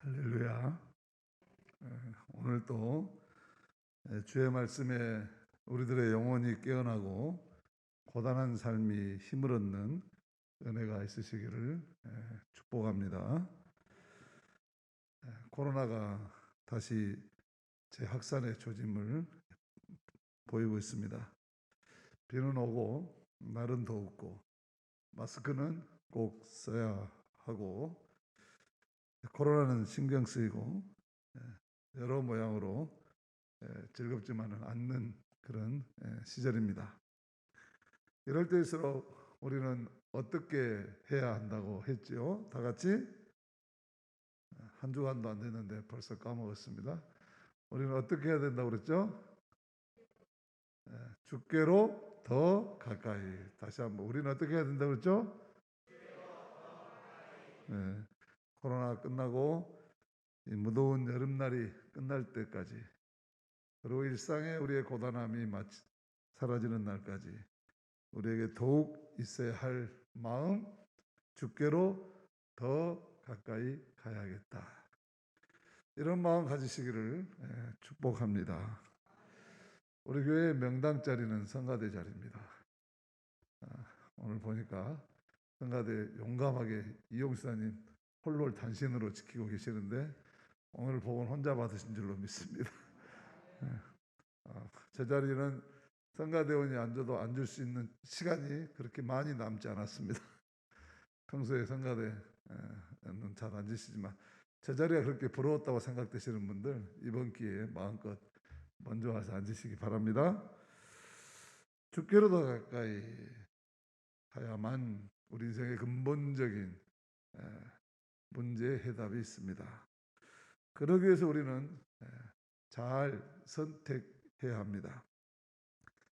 할렐루야. 오늘 또 주의 말씀에 우리들의 영혼이 깨어나고 고단한 삶이 힘을 얻는 은혜가 있으시기를 축복합니다. 코로나가 다시 재확산의 조짐을 보이고 있습니다. 비는 오고 날은 더웠고 마스크는 꼭 써야 하고 코로나는 신경 쓰이고 여러 모양으로 즐겁지만은 않는 그런 시절입니다. 이럴 때일수록 우리는 어떻게 해야 한다고 했지요? 다 같이 한 주간도 안 됐는데 벌써 까먹었습니다. 우리는 어떻게 해야 된다고 그랬죠? 주께로 더 가까이. 다시 한번 우리는 어떻게 해야 된다고 그랬죠? 코로나 끝나고 이 무더운 여름날이 끝날 때까지, 그리고 일상의 우리의 고단함이 마치 사라지는 날까지 우리에게 더욱 있어야 할 마음, 주께로 더 가까이 가야겠다. 이런 마음 가지시기를 축복합니다. 우리 교회의 명당 자리는 성가대 자리입니다. 오늘 보니까 성가대 용감하게 이용수사님 홀로 단신으로 지키고 계시는데 오늘 복은 혼자 받으신 줄로 믿습니다. 제 자리는 성가대원이 앉아도 앉을 수 있는 시간이 그렇게 많이 남지 않았습니다. 평소에 성가대는 잘 앉으시지만 제 자리가 그렇게 부러웠다고 생각되시는 분들 이번 기회에 마음껏 먼저 와서 앉으시기 바랍니다. 주께로 더 가까이 가야만 우리 인생의 근본적인 문제의 해답이 있습니다. 그러기 위해서 우리는 잘 선택해야 합니다.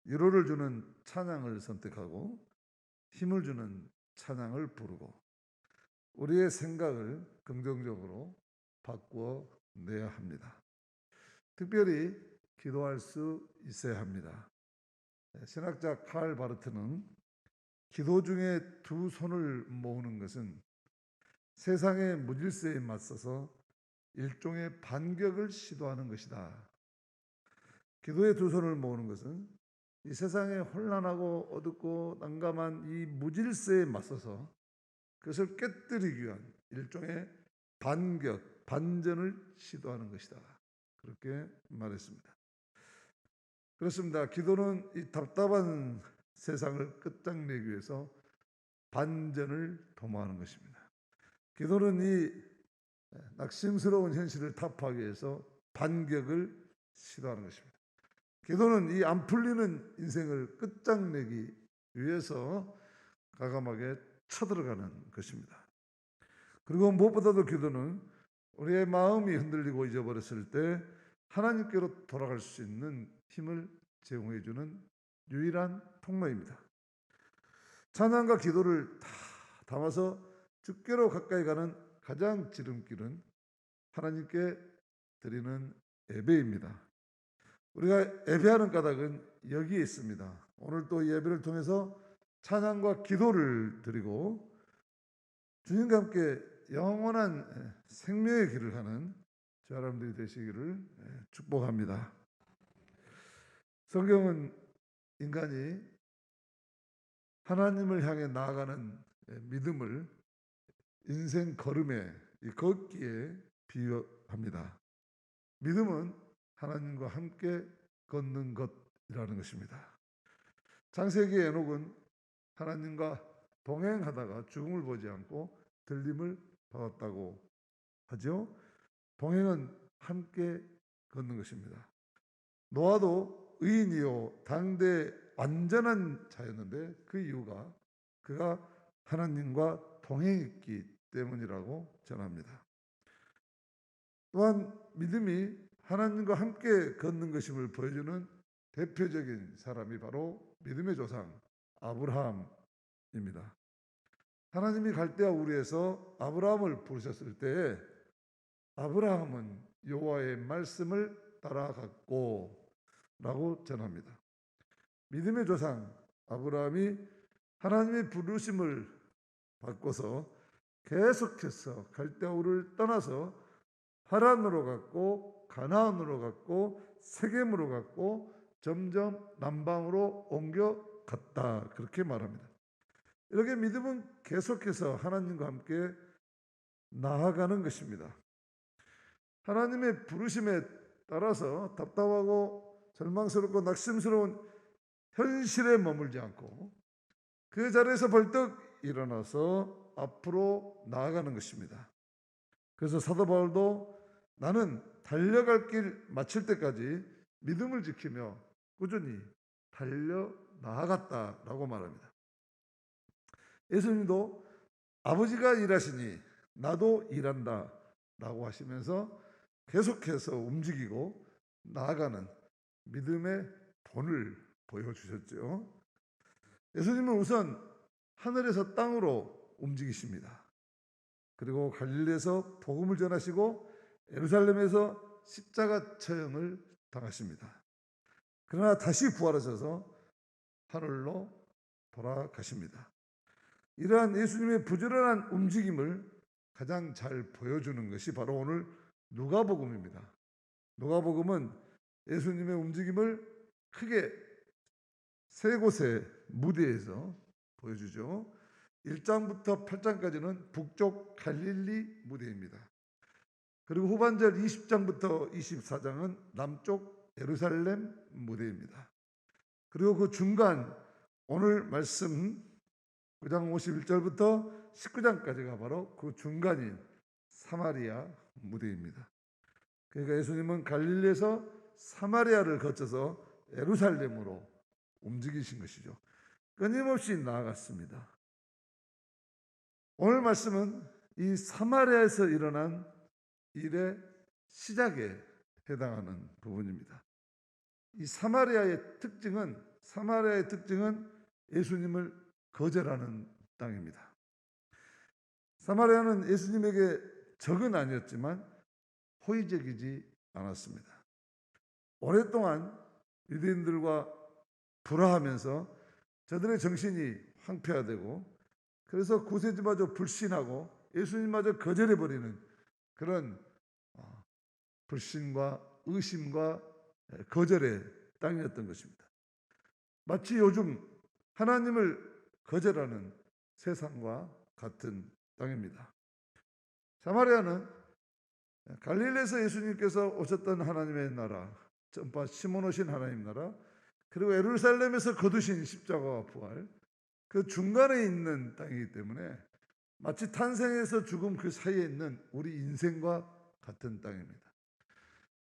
위로를 주는 찬양을 선택하고 힘을 주는 찬양을 부르고 우리의 생각을 긍정적으로 바꾸어 내야 합니다. 특별히 기도할 수 있어야 합니다. 신학자 칼 바르트는 기도 중에 두 손을 모으는 것은 세상의 무질서에 맞서서 일종의 반격을 시도하는 것이다. 기도의 두 손을 모으는 것은 이 세상에 혼란하고 어둡고 난감한 이 무질서에 맞서서 그것을 깨뜨리기 위한 일종의 반격, 반전을 시도하는 것이다. 그렇게 말했습니다. 그렇습니다. 기도는 이 답답한 세상을 끝장내기 위해서 반전을 도모하는 것입니다. 기도는 이 낙심스러운 현실을 타파하기 위해서 반격을 시도하는 것입니다. 기도는 이 안 풀리는 인생을 끝장내기 위해서 과감하게 쳐들어가는 것입니다. 그리고 무엇보다도 기도는 우리의 마음이 흔들리고 잊어버렸을 때 하나님께로 돌아갈 수 있는 힘을 제공해 주는 유일한 통로입니다. 찬양과 기도를 다 담아서 주께로 가까이 가는 가장 지름길은 하나님께 드리는 예배입니다. 우리가 예배하는 까닭은 여기에 있습니다. 오늘 또 예배를 통해서 찬양과 기도를 드리고 주님과 함께 영원한 생명의 길을 가는 저 여러분들이 되시기를 축복합니다. 성경은 인간이 하나님을 향해 나아가는 믿음을 인생 걸음에 걷기에 비유합니다. 믿음은 하나님과 함께 걷는 것이라는 것입니다. 창세기 에녹은 하나님과 동행하다가 죽음을 보지 않고 들림을 받았다고 하죠. 동행은 함께 걷는 것입니다. 노아도 의인이요 당대 완전한 자였는데 그 이유가 그가 하나님과 동행했기 때문이라고 전합니다. 또한 믿음이 하나님과 함께 걷는 것임을 보여주는 대표적인 사람이 바로 믿음의 조상 아브라함입니다. 하나님이 갈대아 우르에서 아브라함을 부르셨을 때 아브라함은 여호와의 말씀을 따라갔고 라고 전합니다. 믿음의 조상 아브라함이 하나님의 부르심을 받고서 계속해서 갈대아 우르를 떠나서 하란으로 갔고 가나안으로 갔고 세겜으로 갔고 점점 남방으로 옮겨갔다, 그렇게 말합니다. 이렇게 믿음은 계속해서 하나님과 함께 나아가는 것입니다. 하나님의 부르심에 따라서 답답하고 절망스럽고 낙심스러운 현실에 머물지 않고 그 자리에서 벌떡 일어나서 앞으로 나아가는 것입니다. 그래서 사도 바울도 나는 달려갈 길 마칠 때까지 믿음을 지키며 꾸준히 달려 나아갔다라고 말합니다. 예수님도 아버지가 일하시니 나도 일한다 라고 하시면서 계속해서 움직이고 나아가는 믿음의 본을 보여주셨죠. 예수님은 우선 하늘에서 땅으로 움직이십니다. 그리고 갈릴리에서 복음을 전하시고 예루살렘에서 십자가 처형을 당하십니다. 그러나 다시 부활하셔서 하늘로 돌아가십니다. 이러한 예수님의 부지런한 움직임을 가장 잘 보여주는 것이 바로 오늘 누가복음입니다. 누가복음은 예수님의 움직임을 크게 세 곳의 무대에서 보여주죠. 1장부터 8장까지는 북쪽 갈릴리 무대입니다. 그리고 후반절 20장부터 24장은 남쪽 예루살렘 무대입니다. 그리고 그 중간 오늘 말씀 9장 51절부터 19장까지가 바로 그 중간인 사마리아 무대입니다. 그러니까 예수님은 갈릴리에서 사마리아를 거쳐서 예루살렘으로 움직이신 것이죠. 끊임없이 나아갔습니다. 오늘 말씀은 이 사마리아에서 일어난 일의 시작에 해당하는 부분입니다. 이 사마리아의 특징은 예수님을 거절하는 땅입니다. 사마리아는 예수님에게 적은 아니었지만 호의적이지 않았습니다. 오랫동안 유대인들과 불화하면서 저들의 정신이 황폐화되고 그래서 구세주마저 불신하고 예수님마저 거절해버리는 그런 불신과 의심과 거절의 땅이었던 것입니다. 마치 요즘 하나님을 거절하는 세상과 같은 땅입니다. 사마리아는 갈릴리에서 예수님께서 오셨던 하나님의 나라, 전파 시몬 오신 하나님 나라, 그리고 예루살렘에서 거두신 십자가와 부활, 그 중간에 있는 땅이기 때문에 마치 탄생에서 죽음 그 사이에 있는 우리 인생과 같은 땅입니다.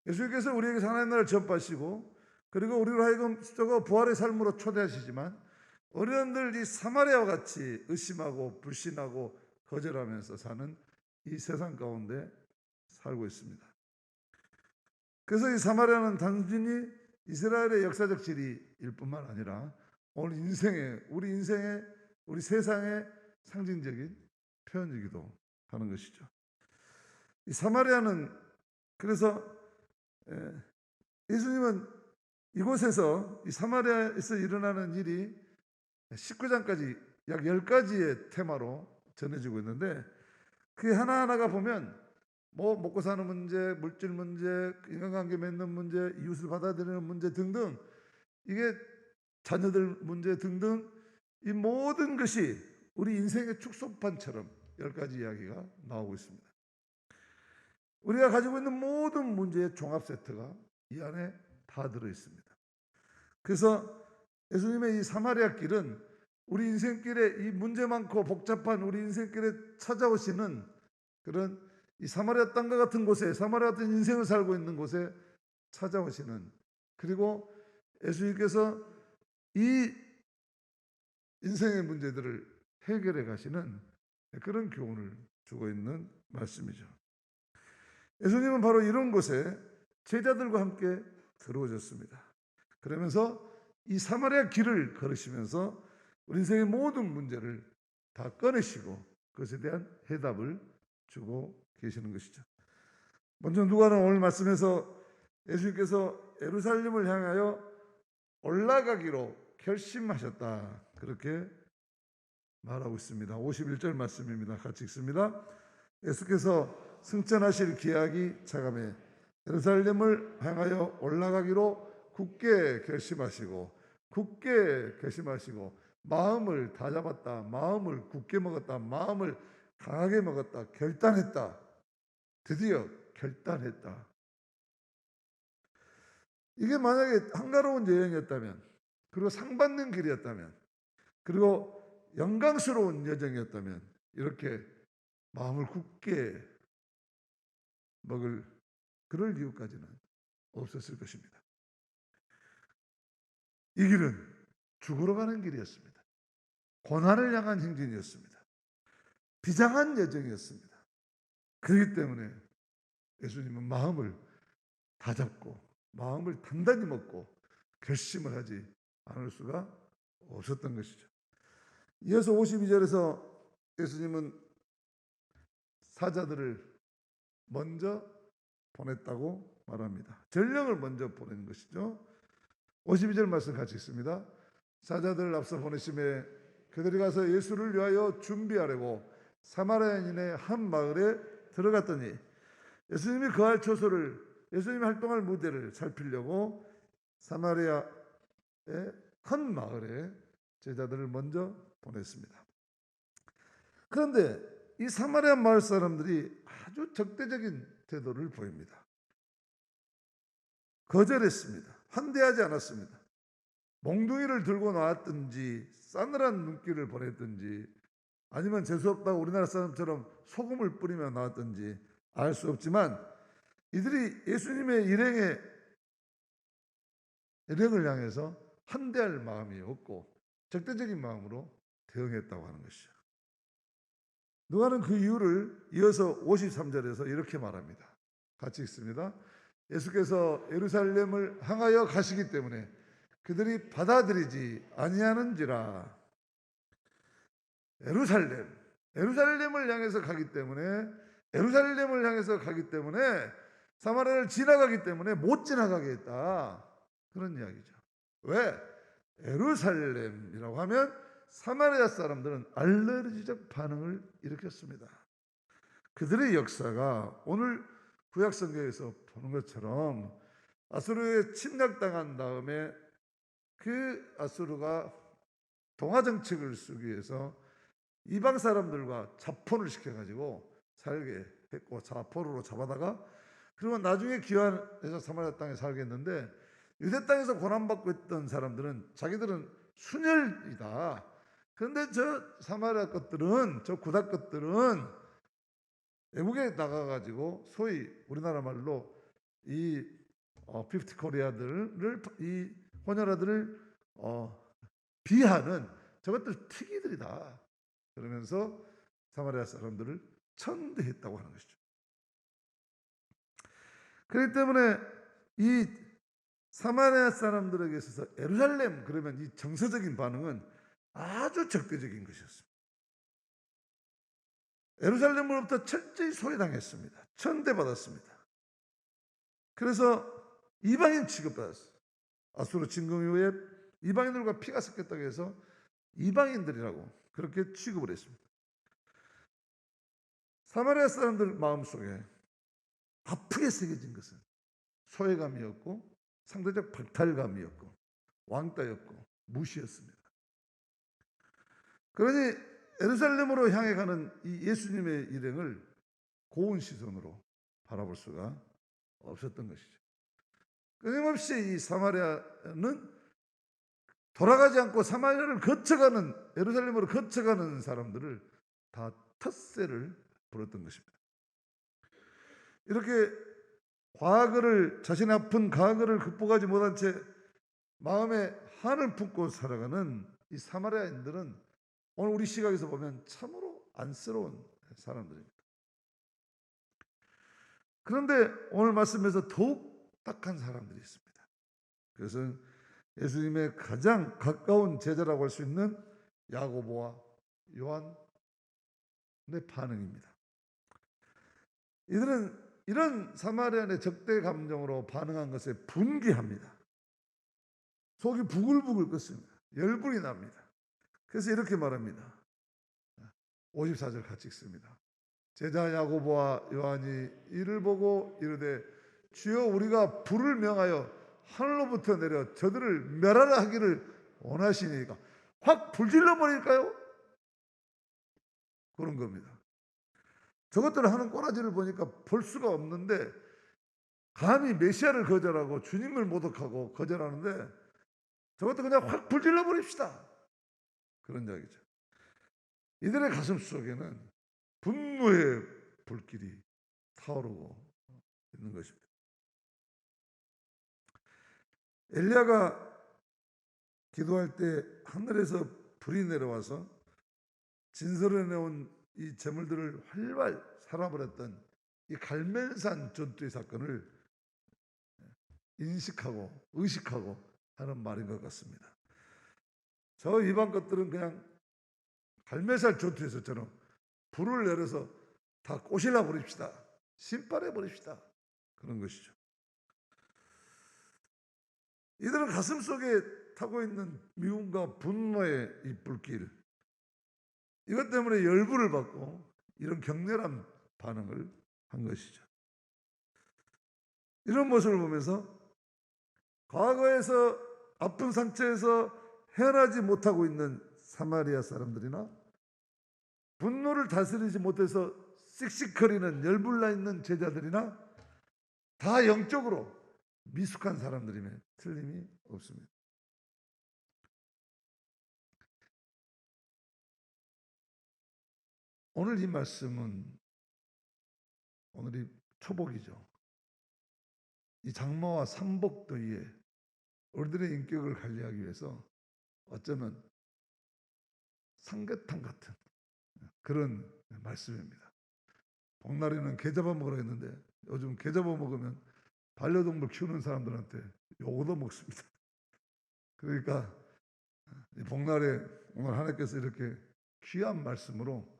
예수님께서 우리에게 하나님 나라를 전파하시고 그리고 우리로 하여금 십자가 부활의 삶으로 초대하시지만 우리는 이 사마리아와 같이 의심하고 불신하고 거절하면서 사는 이 세상 가운데 살고 있습니다. 그래서 이 사마리아는 단순히 이스라엘의 역사적 지리일 뿐만 아니라 오늘 우리 세상의 상징적인 표현이기도 하는 것이죠. 이 사마리아는 그래서 예수님은 이곳에서 이 사마리아에서 일어나는 일이 19장까지 약 10가지의 테마로 전해지고 있는데 그 하나하나가 보면 뭐 먹고 사는 문제, 물질 문제, 인간관계 맺는 문제, 이웃을 받아들이는 문제 등등, 이게 자녀들 문제 등등, 이 모든 것이 우리 인생의 축소판처럼 10가지 이야기가 나오고 있습니다. 우리가 가지고 있는 모든 문제의 종합 세트가 이 안에 다 들어 있습니다. 그래서 예수님의 이 사마리아 길은 우리 인생길에 이 문제 많고 복잡한 우리 인생길에 찾아오시는 그런 이 사마리아 땅과 같은 곳에, 사마리아 같은 인생을 살고 있는 곳에 찾아오시는, 그리고 예수님께서 이 인생의 문제들을 해결해 가시는 그런 교훈을 주고 있는 말씀이죠. 예수님은 바로 이런 곳에 제자들과 함께 들어오셨습니다. 그러면서 이 사마리아 길을 걸으시면서 우리 인생의 모든 문제를 다 꺼내시고 그것에 대한 해답을 주고 계시는 것이죠. 먼저 누가는 오늘 말씀에서 예수님께서 예루살렘을 향하여 올라가기로 결심하셨다, 그렇게 말하고 있습니다. 51절 말씀입니다. 같이 읽습니다. 예수께서 승천하실 기약이 차감해 예루살렘을 향하여 올라가기로 굳게 결심하시고 마음을 다잡았다, 마음을 굳게 먹었다, 마음을 강하게 먹었다, 결단했다. 드디어 결단했다. 이게 만약에 한가로운 여행이었다면, 그리고 상받는 길이었다면, 그리고 영광스러운 여정이었다면 이렇게 마음을 굳게 먹을 그럴 이유까지는 없었을 것입니다. 이 길은 죽으러 가는 길이었습니다. 고난을 향한 행진이었습니다. 비장한 여정이었습니다. 그렇기 때문에 예수님은 마음을 다잡고 마음을 단단히 먹고 결심을 하지 않을 수가 없었던 것이죠. 이어서 52절에서 예수님은 사자들을 먼저 보냈다고 말합니다. 전령을 먼저 보낸 것이죠. 52절 말씀 같이 읽습니다. 사자들을 앞서 보내심에 그들이 가서 예수를 위하여 준비하려고 사마리아인의 한 마을에 들어갔더니 예수님이 거할 처소를, 예수님이 활동할 무대를 살피려고 사마리아의 한 마을에 제자들을 먼저 보냈습니다. 그런데 이 사마리아 마을 사람들이 아주 적대적인 태도를 보입니다. 거절했습니다. 환대하지 않았습니다. 몽둥이를 들고 나왔든지 싸늘한 눈길을 보냈든지 아니면 재수없다고 우리나라 사람처럼 소금을 뿌리며 나왔든지 알 수 없지만 이들이 예수님의 일행을 향해서 환대할 마음이 없고 적대적인 마음으로 대응했다고 하는 것이죠. 누가는 그 이유를 이어서 53절에서 이렇게 말합니다. 같이 읽습니다. 예수께서 예루살렘을 향하여 가시기 때문에 그들이 받아들이지 아니하는지라. 예루살렘을 향해서 가기 때문에 사마리아를 지나가기 때문에 못 지나가게 했다, 그런 이야기죠. 왜? 예루살렘이라고 하면 사마리아 사람들은 알레르기적 반응을 일으켰습니다. 그들의 역사가 오늘 구약 성경에서 보는 것처럼 아수르에 침략당한 다음에 그 아수르가 동화 정책을 쓰기 위해서 이방 사람들과 자폰을 시켜가지고 살게 했고 자포로로 잡아다가 그리고 나중에 귀환해서 사마리아 땅에 살게 했는데 유대 땅에서 고난받고 있던 사람들은 자기들은 순혈이다. 그런데 저 사마리아 것들은, 저 구닥 것들은 외국에 나가가지고 소위 우리나라 말로 이 피프티 코리아들을, 이 혼혈아들을 비하는 저것들 특이들이다. 그러면서 사마리아 사람들을 천대했다고 하는 것이죠. 그렇기 때문에 이 사마리아 사람들에게 있어서 예루살렘 그러면 이 정서적인 반응은 아주 적대적인 것이었습니다. 예루살렘으로부터 철저히 소외당했습니다. 천대받았습니다. 그래서 이방인 취급받았어요. 아수르 침공 이후에 이방인들과 피가 섞였다고 해서 이방인들이라고 그렇게 취급을 했습니다. 사마리아 사람들 마음속에 아프게 새겨진 것은 소외감이었고 상대적 박탈감이었고 왕따였고 무시였습니다. 그러니 예루살렘으로 향해 가는 이 예수님의 일행을 고운 시선으로 바라볼 수가 없었던 것이죠. 끊임없이 이 사마리아는 돌아가지 않고 사마리아를 거쳐가는, 예루살렘으로 거쳐가는 사람들을 다 텃세를 부렸던 것입니다. 이렇게 자신의 아픈 과거를 극복하지 못한 채 마음에 한을 품고 살아가는 이 사마리아인들은 오늘 우리 시각에서 보면 참으로 안쓰러운 사람들입니다. 그런데 오늘 말씀에서 더욱 딱한 사람들이 있습니다. 그것은 예수님의 가장 가까운 제자라고 할 수 있는 야고보와 요한은 반응입니다. 이들은 이런 사마리아인의 적대 감정으로 반응한 것에 분개합니다. 속이 부글부글 끓습니다. 열불이 납니다. 그래서 이렇게 말합니다. 54절 같이 읽습니다. 제자 야고보와 요한이 이를 보고 이르되 주여 우리가 불을 명하여 하늘로부터 내려 저들을 멸하라 하기를 원하시니까 확 불질러 버릴까요? 그런 겁니다. 저것들을 하는 꼬라지를 보니까 볼 수가 없는데 감히 메시아를 거절하고 주님을 모독하고 거절하는데 저것도 그냥 확 불질러 버립시다. 그런 이야기죠. 이들의 가슴 속에는 분노의 불길이 타오르고 있는 것입니다. 엘리야가 기도할 때 하늘에서 불이 내려와서 진설해 내온 이 재물들을 활활 살아버렸던 이 갈멜산 전투의 사건을 인식하고 의식하고 하는 말인 것 같습니다. 저 이방 것들은 그냥 갈멜산 전투에서처럼 불을 내려서 다 꼬실라 버립시다. 신발해 버립시다. 그런 것이죠. 이들은 가슴 속에 타고 있는 미움과 분노의 이 불길, 이것 때문에 열불을 받고 이런 격렬한 반응을 한 것이죠. 이런 모습을 보면서 과거에서 아픈 상처에서 헤어나지 못하고 있는 사마리아 사람들이나 분노를 다스리지 못해서 씩씩거리는 열불나 있는 제자들이나 다 영적으로 미숙한 사람들임에 틀림이 없습니다. 오늘 이 말씀은 오늘이 초복이죠. 이 장마와 삼복더위에 우리들의 인격을 관리하기 위해서 어쩌면 삼계탕 같은 그런 말씀입니다. 복날에는 게잡아 먹으라 했는데 요즘 게잡아 먹으면 반려동물 키우는 사람들한테 욕도 먹습니다. 그러니까 복날에 오늘 하나님께서 이렇게 귀한 말씀으로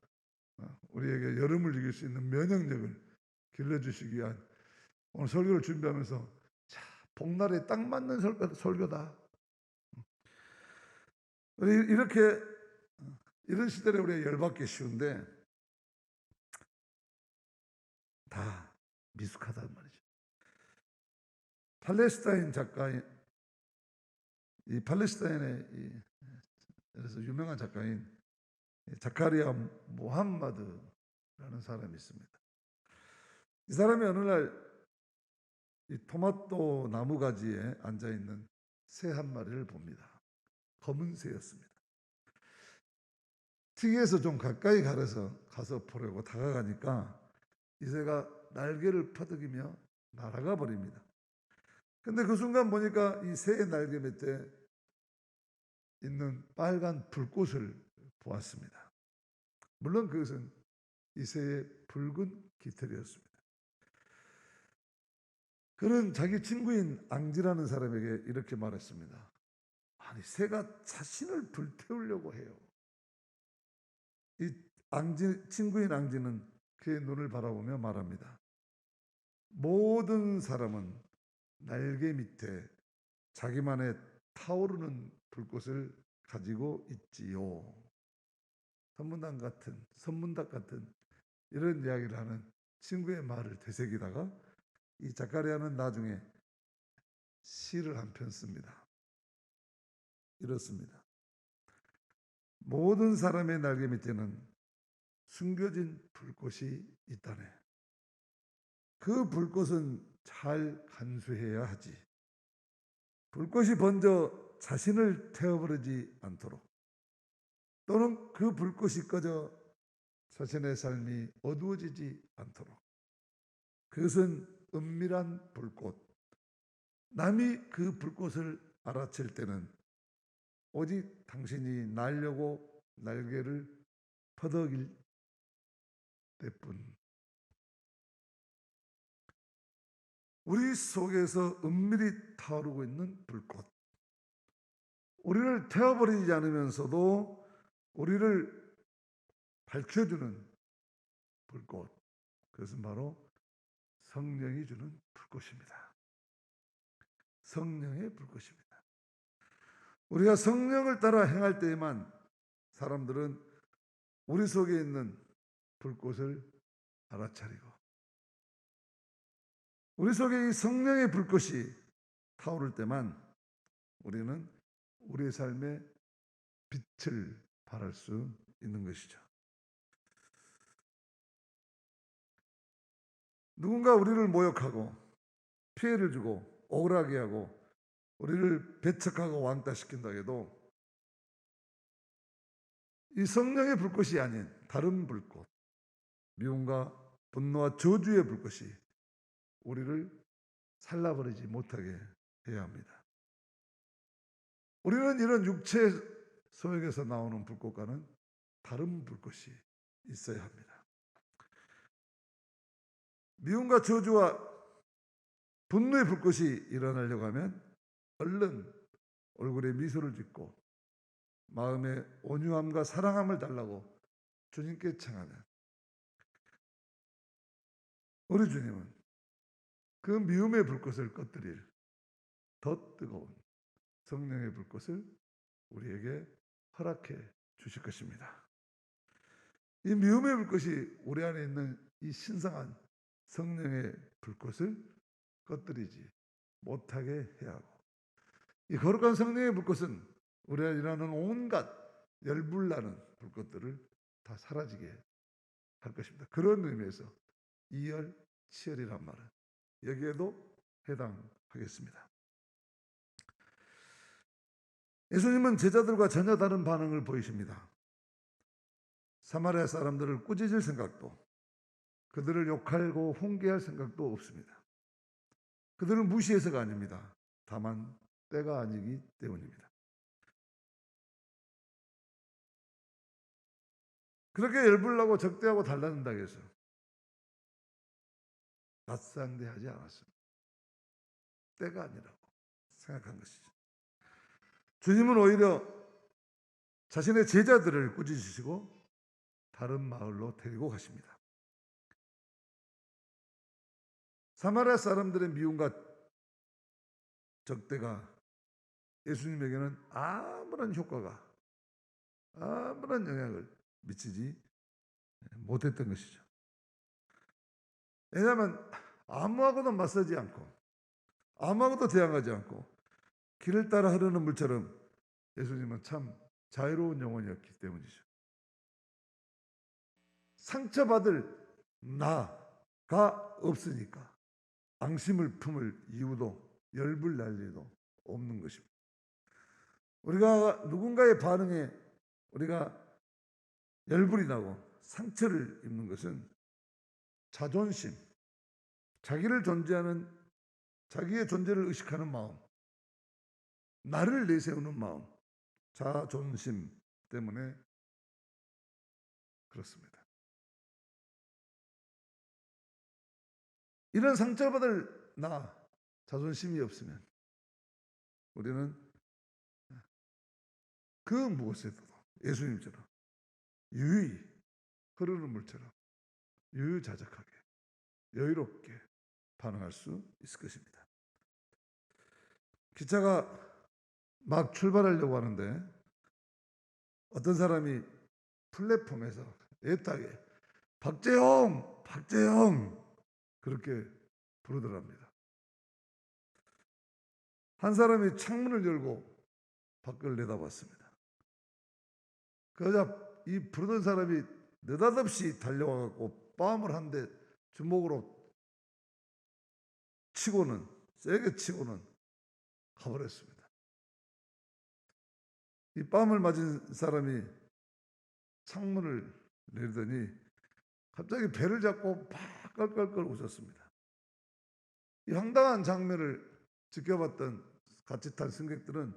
우리에게 여름을 이길 수 있는 면역력을 길러주시기 위한 오늘 설교를 준비하면서 자, 복날에 딱 맞는 설교다. 이렇게 이런 시대에 우리가 열받기 쉬운데 다 미숙하단 말이죠. 팔레스타인 작가인 이 팔레스타인의 그래서 유명한 작가인 자카리아 모함마드라는 사람이 있습니다. 이 사람이 어느 날 이 토마토 나무 가지에 앉아 있는 새 한 마리를 봅니다. 검은 새였습니다. 특이해서 좀 가까이 가서 보려고 다가가니까 이 새가 날개를 퍼득이며 날아가 버립니다. 근데 그 순간 보니까 이 새의 날개 밑에 있는 빨간 불꽃을 보았습니다. 물론 그것은 이 새의 붉은 깃털이었습니다. 그는 자기 친구인 앙지라는 사람에게 이렇게 말했습니다. 아니, 새가 자신을 불태우려고 해요. 이 친구인 앙지는 그의 눈을 바라보며 말합니다. 모든 사람은 날개 밑에 자기만의 타오르는 불꽃을 가지고 있지요. 선문답 같은 이런 이야기를 하는 친구의 말을 되새기다가 이 자카리아는 나중에 시를 한 편 씁니다. 이렇습니다. 모든 사람의 날개 밑에는 숨겨진 불꽃이 있다네. 그 불꽃은 잘 간수해야 하지. 불꽃이 번져 자신을 태워버리지 않도록, 또는 그 불꽃이 꺼져 자신의 삶이 어두워지지 않도록. 그것은 은밀한 불꽃. 남이 그 불꽃을 알아챌 때는 오직 당신이 날려고 날개를 퍼덕일 때뿐. 우리 속에서 은밀히 타오르고 있는 불꽃, 우리를 태워버리지 않으면서도 우리를 밝혀주는 불꽃, 그것은 바로 성령이 주는 불꽃입니다. 성령의 불꽃입니다. 우리가 성령을 따라 행할 때에만 사람들은 우리 속에 있는 불꽃을 알아차리고, 우리 속에 이 성령의 불꽃이 타오를 때만 우리는 우리의 삶에 빛을 발할 수 있는 것이죠. 누군가 우리를 모욕하고 피해를 주고 억울하게 하고 우리를 배척하고 왕따시킨다 해도 이 성령의 불꽃이 아닌 다른 불꽃, 미움과 분노와 저주의 불꽃이 우리를 살라버리지 못하게 해야 합니다. 우리는 이런 육체 소역에서 나오는 불꽃과는 다른 불꽃이 있어야 합니다. 미움과 저주와 분노의 불꽃이 일어나려고 하면 얼른 얼굴에 미소를 짓고 마음에 온유함과 사랑함을 달라고 주님께 청하면 우리 주님은 그 미움의 불꽃을 꺼뜨릴 더 뜨거운 성령의 불꽃을 우리에게 허락해 주실 것입니다. 이 미움의 불꽃이 우리 안에 있는 이 신성한 성령의 불꽃을 꺼뜨리지 못하게 해야 하고, 이 거룩한 성령의 불꽃은 우리 안에 일어나는 온갖 열불나는 불꽃들을 다 사라지게 할 것입니다. 그런 의미에서 이열치열이란 말은 여기에도 해당하겠습니다. 예수님은 제자들과 전혀 다른 반응을 보이십니다. 사마리아 사람들을 꾸짖을 생각도, 그들을 욕하고 훈계할 생각도 없습니다. 그들을 무시해서가 아닙니다. 다만 때가 아니기 때문입니다. 그렇게 열불나고 적대하고 달라진다고 해서 맞상대하지 않았습니다. 때가 아니라고 생각한 것이죠. 주님은 오히려 자신의 제자들을 꾸짖으시고 다른 마을로 데리고 가십니다. 사마리아 사람들의 미움과 적대가 예수님에게는 아무런 효과가, 아무런 영향을 미치지 못했던 것이죠. 왜냐하면 아무하고도 맞서지 않고 아무하고도 대항하지 않고 길을 따라 흐르는 물처럼 예수님은 참 자유로운 영혼이었기 때문이죠. 상처받을 나가 없으니까 앙심을 품을 이유도 열불 날 일도 없는 것입니다. 우리가 누군가의 반응에 우리가 열불이 나고 상처를 입는 것은 자존심, 자기를 존재하는, 자기의 존재를 의식하는 마음, 나를 내세우는 마음, 자존심 때문에 그렇습니다. 이런 상처받을 나, 자존심이 없으면 우리는 그 무엇에도 예수님처럼 유유히 흐르는 물처럼 유유자적하게 여유롭게 반응할 수 있을 것입니다. 기차가 막 출발하려고 하는데 어떤 사람이 플랫폼에서 애타게 박재홍, 박재홍 그렇게 부르더랍니다. 한 사람이 창문을 열고 밖을 내다봤습니다. 그러자 이 부르던 사람이 느닷없이 달려와갖고 뺨을 한 대 주먹으로 치고는, 세게 치고는 가버렸습니다. 이 뺨을 맞은 사람이 창문을 내리더니 갑자기 배를 잡고 팍 깔깔깔 웃었습니다. 이 황당한 장면을 지켜봤던 같이 탄 승객들은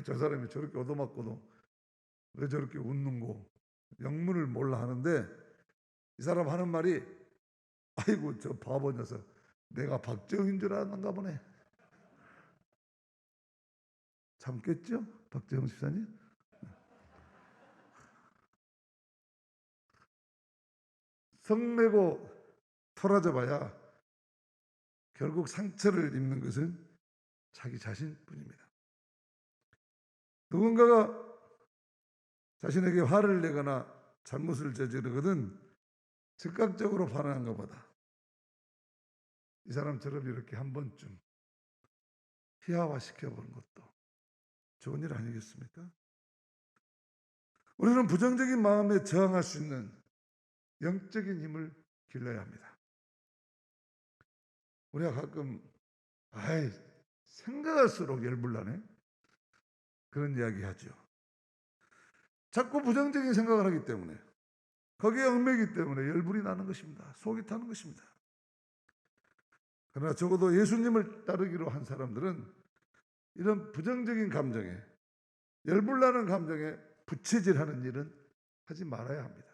저 사람이 저렇게 얻어맞고도 왜 저렇게 웃는고 영문을 몰라 하는데, 이 사람 하는 말이 아이고 저 바보 녀석 내가 박재홍인 줄 아는가 보네. 참겠죠? 박재홍 집사님? 성내고 토라져 봐야 결국 상처를 입는 것은 자기 자신뿐입니다. 누군가가 자신에게 화를 내거나 잘못을 저지르거든 즉각적으로 반응한 것보다 이 사람처럼 이렇게 한 번쯤 희화화시켜보는 것도 좋은 일 아니겠습니까? 우리는 부정적인 마음에 저항할 수 있는 영적인 힘을 길러야 합니다. 우리가 가끔 생각할수록 열불나네 그런 이야기 하죠. 자꾸 부정적인 생각을 하기 때문에 거기에 얽매이기 때문에 열불이 나는 것입니다. 속이 타는 것입니다. 그러나 적어도 예수님을 따르기로 한 사람들은 이런 부정적인 감정에 열불나는 감정에 부채질하는 일은 하지 말아야 합니다.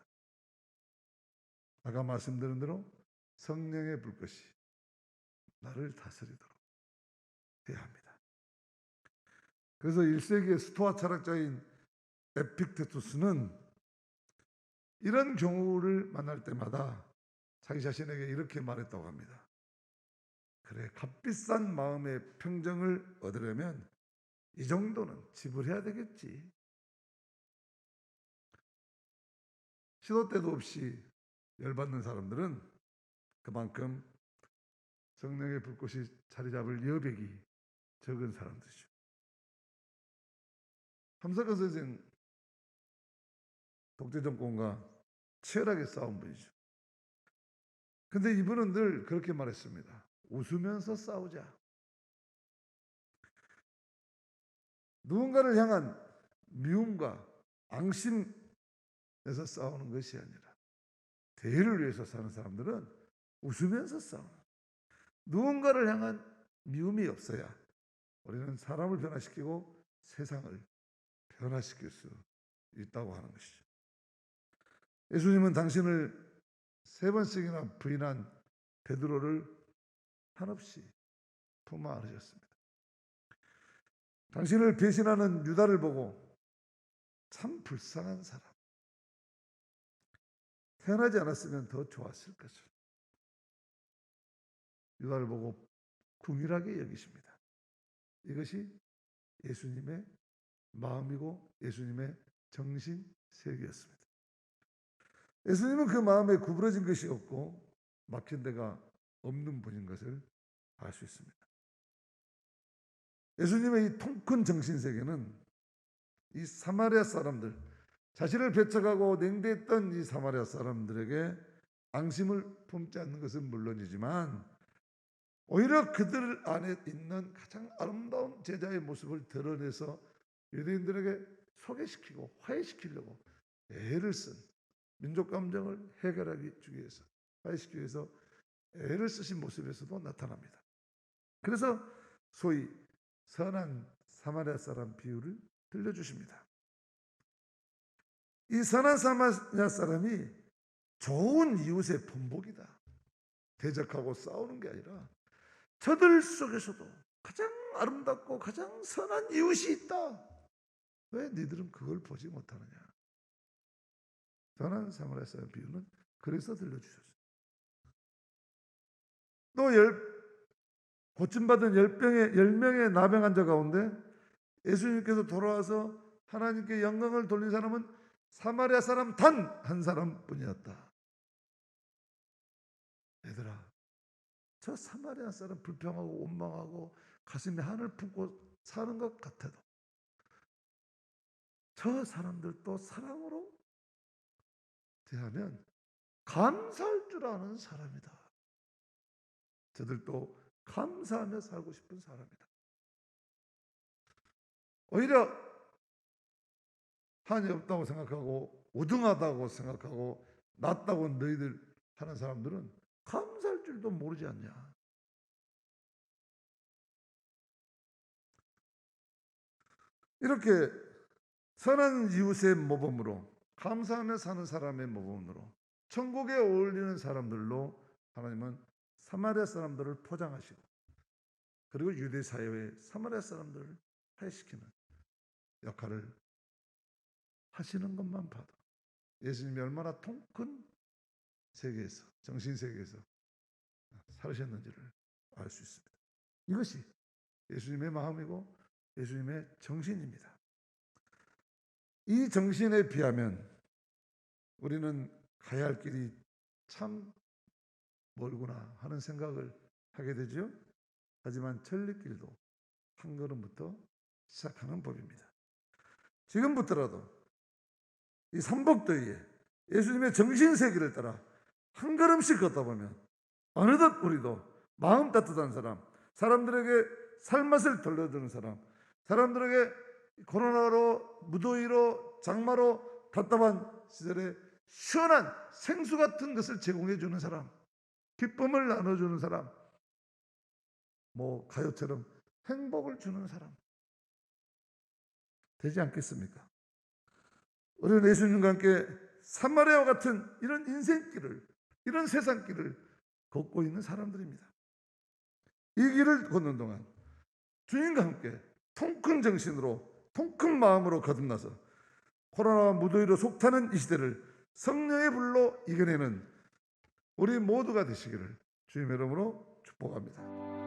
아까 말씀드린 대로 성령의 불꽃이 나를 다스리도록 해야 합니다. 그래서 1세기의 스토아 철학자인 에픽테투스는 이런 경우를 만날 때마다 자기 자신에게 이렇게 말했다고 합니다. 그래, 값비싼 마음의 평정을 얻으려면 이 정도는 지불해야 되겠지. 시도 때도 없이 열받는 사람들은 그만큼 성령의 불꽃이 자리 잡을 여백이 적은 사람들이죠. 함석헌 선생 독재 정권과 치열하게 싸운 분이죠. 근데 이분은 늘 그렇게 말했습니다. 웃으면서 싸우자. 누군가를 향한 미움과 앙심에서 싸우는 것이 아니라 대의를 위해서 사는 사람들은 웃으면서 싸우는, 누군가를 향한 미움이 없어야 우리는 사람을 변화시키고 세상을 변화시킬 수 있다고 하는 것이죠. 예수님은 당신을 3번씩이나 부인한 베드로를 한없이 품어 안으셨습니다. 당신을 배신하는 유다를 보고 참 불쌍한 사람, 태어나지 않았으면 더 좋았을 것을 유다를 보고 궁일하게 여기십니다. 이것이 예수님의 마음이고 예수님의 정신세계였습니다. 예수님은 그 마음에 구부러진 것이 없고 막힌 데가 없는 분인 것을 알 수 있습니다. 예수님의 이 통큰 정신세계는 이 사마리아 사람들, 자신을 배척하고 냉대했던 이 사마리아 사람들에게 앙심을 품지 않는 것은 물론이지만 오히려 그들 안에 있는 가장 아름다운 제자의 모습을 드러내서 유대인들에게 소개시키고 화해시키려고 애를 쓴, 민족 감정을 해결하기 위해서, 화해시키기 위해서 애를 쓰신 모습에서도 나타납니다. 그래서 소위 선한 사마리아 사람 비유를 들려주십니다. 이 선한 사마리아 사람이 좋은 이웃의 본보기다. 대적하고 싸우는 게 아니라 저들 속에서도 가장 아름답고 가장 선한 이웃이 있다. 왜 너희들은 그걸 보지 못하느냐. 선한 사마리아 사람 비유는 그래서 들려주셨어요. 또 고침받은 10명의 나병 환자 가운데 예수님께서 돌아와서 하나님께 영광을 돌린 사람은 사마리아 사람 단 한 사람뿐이었다. 얘들아, 저 사마리아 사람 불평하고 원망하고 가슴에 한을 품고 사는 것 같아도 저 사람들도 사랑으로 대하면 감사할 줄 아는 사람이다. 저들도 감사하며 살고 싶은 사람이다. 오히려 한이 없다고 생각하고 우등하다고 생각하고 낮다고 너희들 하는 사람들은 감사할 줄도 모르지 않냐. 이렇게 선한 이웃의 모범으로 감사하며 사는 사람의 모범으로 천국에 어울리는 사람들로 하나님은 사마리아 사람들을 포장하시고 그리고 유대 사회의 사마리아 사람들을 화해시키는 역할을 하시는 것만 봐도 예수님이 얼마나 통큰 세계에서, 정신 세계에서 살으셨는지를 알 수 있습니다. 이것이 예수님의 마음이고 예수님의 정신입니다. 이 정신에 비하면 우리는 가야 할 길이 참 멀구나 하는 생각을 하게 되죠. 하지만 천리길도 한 걸음부터 시작하는 법입니다. 지금부터라도 이 삼복더위에 예수님의 정신세계를 따라 한 걸음씩 걷다 보면 어느덧 우리도 마음 따뜻한 사람, 사람들에게 살맛을 돌려주는 사람, 사람들에게 코로나로, 무더위로, 장마로 답답한 시절에 시원한 생수 같은 것을 제공해 주는 사람, 기쁨을 나눠주는 사람, 가요처럼 행복을 주는 사람 되지 않겠습니까? 우리는 예수님과 함께 사마리아와 같은 이런 인생길을, 이런 세상길을 걷고 있는 사람들입니다. 이 길을 걷는 동안 주님과 함께 통큰 정신으로, 통큰 마음으로 거듭나서 코로나와 무더위로 속타는 이 시대를 성령의 불로 이겨내는 우리 모두가 되시기를 주님의 이름으로 축복합니다.